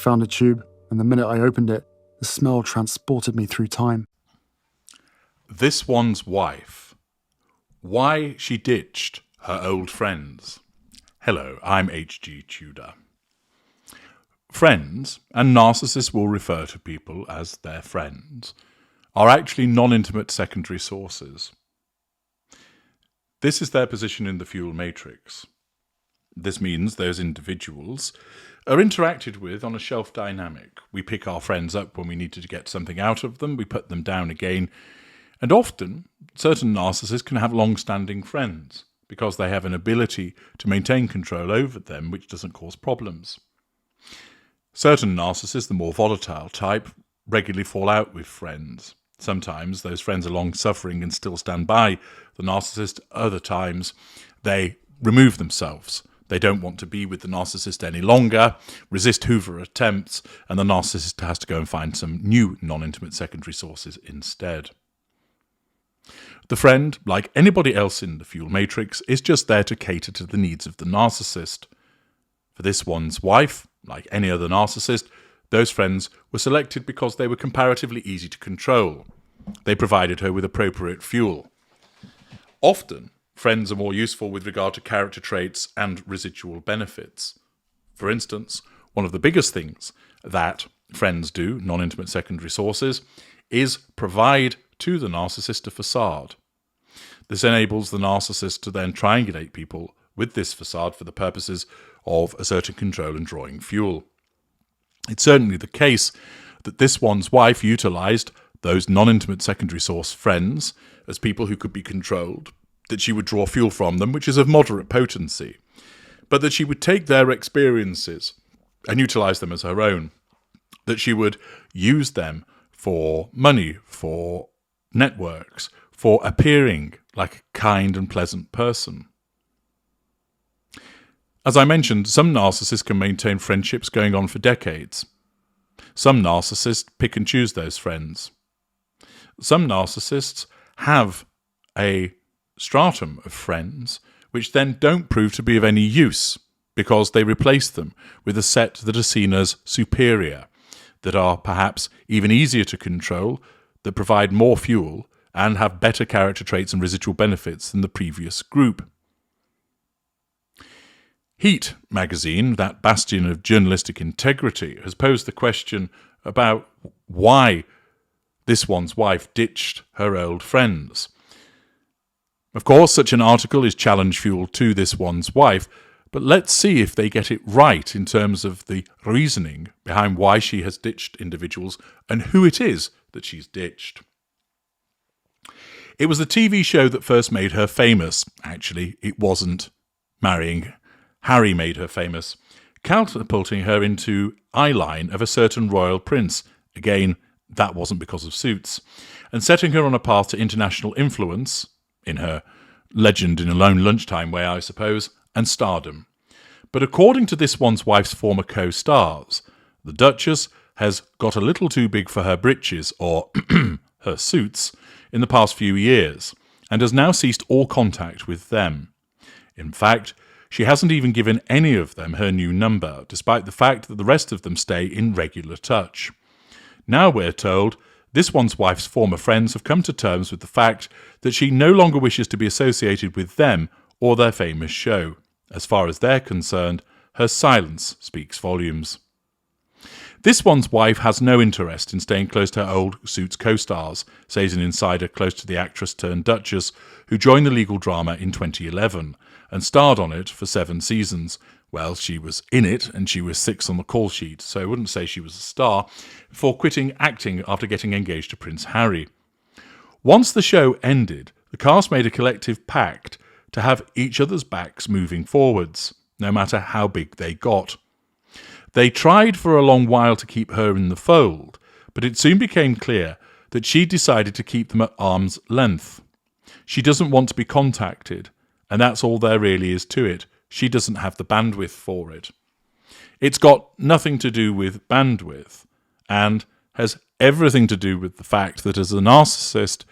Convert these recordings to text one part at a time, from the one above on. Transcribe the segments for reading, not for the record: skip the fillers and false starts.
found a tube, and the minute I opened it, the smell transported me through time. This one's wife. Why she ditched her old friends. Hello, I'm H.G. Tudor. Friends, and narcissists will refer to people as their friends, are actually non-intimate secondary sources. This is their position in the fuel matrix. This means those individuals are interacted with on a shelf dynamic. We pick our friends up when we need to get something out of them, we put them down again, and often certain narcissists can have long-standing friends because they have an ability to maintain control over them which doesn't cause problems. Certain narcissists, the more volatile type, regularly fall out with friends. Sometimes those friends are long-suffering and still stand by the narcissist. Other times they remove themselves. They don't want to be with the narcissist any longer, resist Hoover attempts, and the narcissist has to go and find some new non-intimate secondary sources instead. The friend, like anybody else in the fuel matrix, is just there to cater to the needs of the narcissist. For this one's wife, like any other narcissist, those friends were selected because they were comparatively easy to control. They provided her with appropriate fuel. Often, friends are more useful with regard to character traits and residual benefits. For instance, one of the biggest things that friends do, non-intimate secondary sources, is provide to the narcissist a facade. This enables the narcissist to then triangulate people with this facade for the purposes of asserting control and drawing fuel. It's certainly the case that this one's wife utilised those non-intimate secondary source friends as people who could be controlled, that she would draw fuel from them, which is of moderate potency, but that she would take their experiences and utilise them as her own, that she would use them for money, for networks, for appearing like a kind and pleasant person. As I mentioned, some narcissists can maintain friendships going on for decades. Some narcissists pick and choose those friends. Some narcissists have a stratum of friends which then don't prove to be of any use because they replace them with a set that are seen as superior, that are perhaps even easier to control, that provide more fuel and have better character traits and residual benefits than the previous group. Heat magazine, that bastion of journalistic integrity, has posed the question about why this one's wife ditched her old friends. Of course, such an article is challenge fuel to this one's wife, but let's see if they get it right in terms of the reasoning behind why she has ditched individuals and who it is that she's ditched. It was the TV show that first made her famous. Actually, it wasn't. Marrying Harry made her famous, catapulting her into eyeline of a certain royal prince. Again, that wasn't because of Suits. And setting her on a path to international influence, in her legend in a lone lunchtime way, I suppose, and stardom. But according to this one's wife's former co-stars, the Duchess has got a little too big for her britches, or her suits, in the past few years, and has now ceased all contact with them. In fact, she hasn't even given any of them her new number, despite the fact that the rest of them stay in regular touch. Now we're told this one's wife's former friends have come to terms with the fact that she no longer wishes to be associated with them or their famous show. As far as they're concerned, her silence speaks volumes. This one's wife has no interest in staying close to her old Suits co-stars, says an insider close to the actress-turned-duchess, who joined the legal drama in 2011 and starred on it for 7 seasons. Well, she was in it and she was 6 on the call sheet, so I wouldn't say she was a star, before quitting acting after getting engaged to Prince Harry. Once the show ended, the cast made a collective pact to have each other's backs moving forwards, no matter how big they got. They tried for a long while to keep her in the fold, but it soon became clear that she decided to keep them at arm's length. She doesn't want to be contacted, and that's all there really is to it. She doesn't have the bandwidth for it. It's got nothing to do with bandwidth, and has everything to do with the fact that as a narcissist,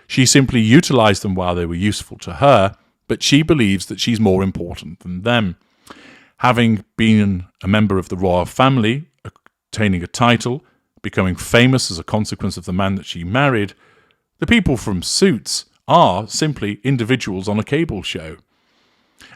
she simply utilised them while they were useful to her, but she believes that she's more important than them. Having been a member of the royal family, obtaining a title, becoming famous as a consequence of the man that she married, the people from Suits are simply individuals on a cable show.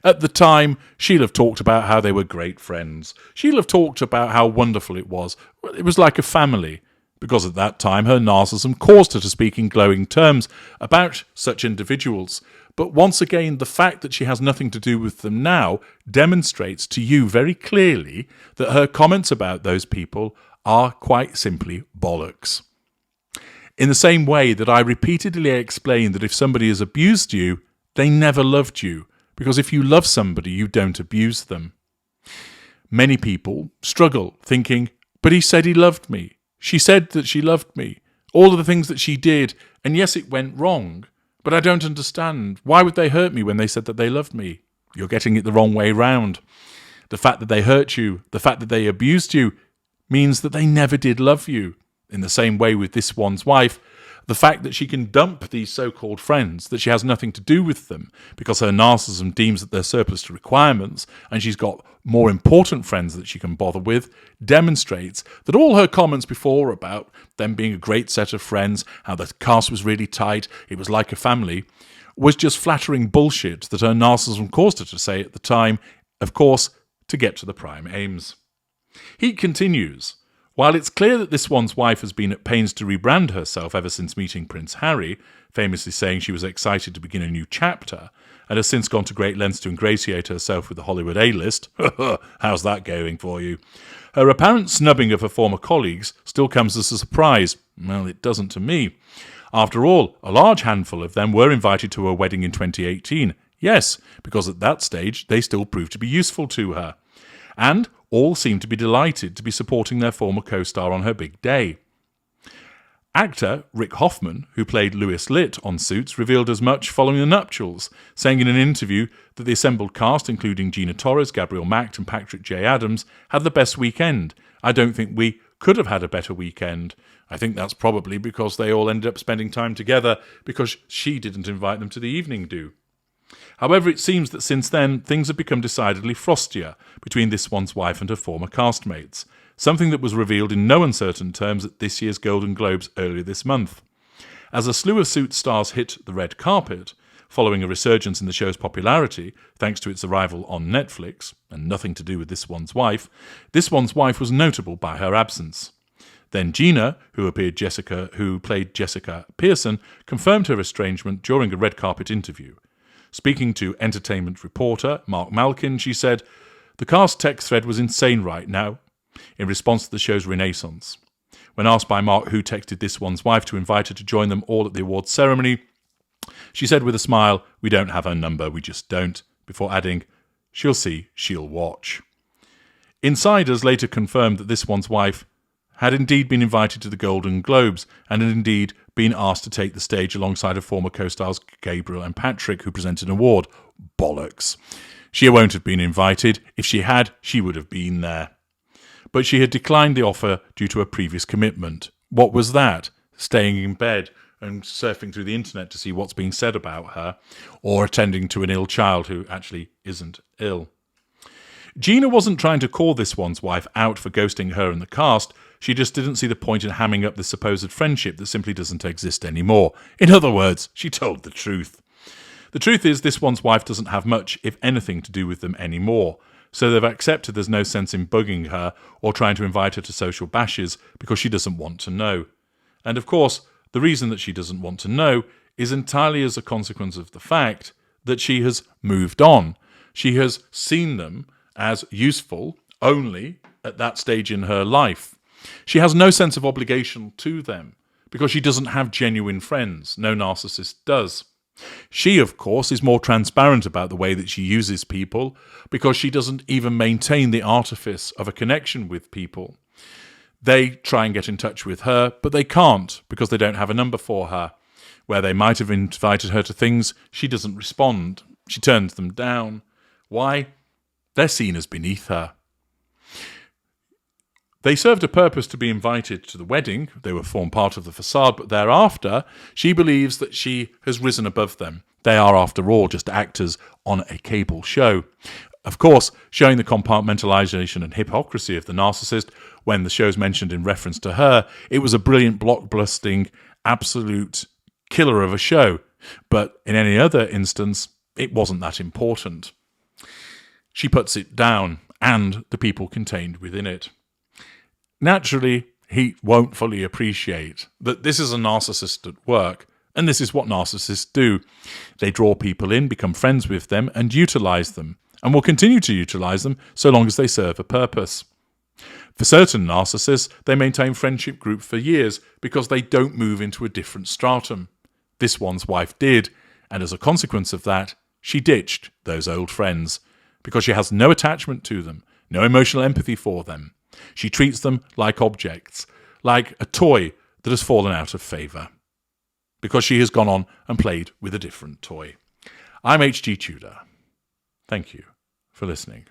At the time, she'll have talked about how they were great friends. She'll have talked about how wonderful it was. It was like a family, because at that time her narcissism caused her to speak in glowing terms about such individuals. But once again, the fact that she has nothing to do with them now demonstrates to you very clearly that her comments about those people are quite simply bollocks. In the same way that I repeatedly explain that if somebody has abused you, they never loved you, because if you love somebody, you don't abuse them. Many people struggle thinking, but he said he loved me. She said that she loved me. All of the things that she did, and yes, it went wrong, but I don't understand. Why would they hurt me when they said that they loved me? You're getting it the wrong way round. The fact that they hurt you, the fact that they abused you, means that they never did love you. In the same way with this one's wife, the fact that she can dump these so-called friends, that she has nothing to do with them because her narcissism deems that they're surplus to requirements and she's got more important friends that she can bother with, demonstrates that all her comments before about them being a great set of friends, how the cast was really tight, it was like a family, was just flattering bullshit that her narcissism caused her to say at the time, of course, to get to the prime aims. He continues, while it's clear that this one's wife has been at pains to rebrand herself ever since meeting Prince Harry, famously saying she was excited to begin a new chapter, and has since gone to great lengths to ingratiate herself with the Hollywood A-list, how's that going for you? Her apparent snubbing of her former colleagues still comes as a surprise. Well, it doesn't to me. After all, a large handful of them were invited to her wedding in 2018. Yes, because at that stage they still proved to be useful to her. And all seemed to be delighted to be supporting their former co-star on her big day. Actor Rick Hoffman, who played Louis Litt on Suits, revealed as much following the nuptials, saying in an interview that the assembled cast, including Gina Torres, Gabriel Macht and Patrick J. Adams, had the best weekend. I don't think we could have had a better weekend. I think that's probably because they all ended up spending time together because she didn't invite them to the evening do. However, it seems that since then, things have become decidedly frostier between this one's wife and her former castmates, something that was revealed in no uncertain terms at this year's Golden Globes earlier this month. As a slew of Suits stars hit the red carpet, following a resurgence in the show's popularity thanks to its arrival on Netflix, and nothing to do with this one's wife was notable by her absence. Then Gina, who played Jessica Pearson, confirmed her estrangement during a red carpet interview. Speaking to entertainment reporter Mark Malkin, she said, "The cast text thread was insane right now," in response to the show's renaissance. When asked by Mark who texted this one's wife to invite her to join them all at the awards ceremony, she said with a smile, "We don't have her number, we just don't," before adding, "She'll see, she'll watch." Insiders later confirmed that this one's wife had indeed been invited to the Golden Globes and had indeed been asked to take the stage alongside her former co-stars Gabriel and Patrick, who presented an award. Bollocks. She won't have been invited. If she had, she would have been there. But she had declined the offer due to a previous commitment. What was that? Staying in bed and surfing through the internet to see what's being said about her, or attending to an ill child who actually isn't ill. Gina wasn't trying to call this one's wife out for ghosting her and the cast. She just didn't see the point in hamming up this supposed friendship that simply doesn't exist anymore. In other words, she told the truth. The truth is, this one's wife doesn't have much, if anything, to do with them anymore. So they've accepted there's no sense in bugging her or trying to invite her to social bashes because she doesn't want to know. And of course, the reason that she doesn't want to know is entirely as a consequence of the fact that she has moved on. She has seen them as useful only at that stage in her life. She has no sense of obligation to them because she doesn't have genuine friends. No narcissist does. She, of course, is more transparent about the way that she uses people because she doesn't even maintain the artifice of a connection with people. They try and get in touch with her, but they can't because they don't have a number for her. Where they might have invited her to things, she doesn't respond. She turns them down. Why? They're seen as beneath her. They served a purpose to be invited to the wedding. They were formed part of the facade, but thereafter, she believes that she has risen above them. They are, after all, just actors on a cable show. Of course, showing the compartmentalization and hypocrisy of the narcissist when the show's mentioned in reference to her, it was a brilliant, blockbusting, absolute killer of a show. But in any other instance, it wasn't that important. She puts it down, and the people contained within it. Naturally, he won't fully appreciate that this is a narcissist at work, and this is what narcissists do. They draw people in, become friends with them, and utilize them, and will continue to utilize them so long as they serve a purpose. For certain narcissists, they maintain friendship groups for years because they don't move into a different stratum. This one's wife did, and as a consequence of that, she ditched those old friends because she has no attachment to them, no emotional empathy for them. She treats them like objects, like a toy that has fallen out of favour, because she has gone on and played with a different toy. I'm H.G. Tudor. Thank you for listening.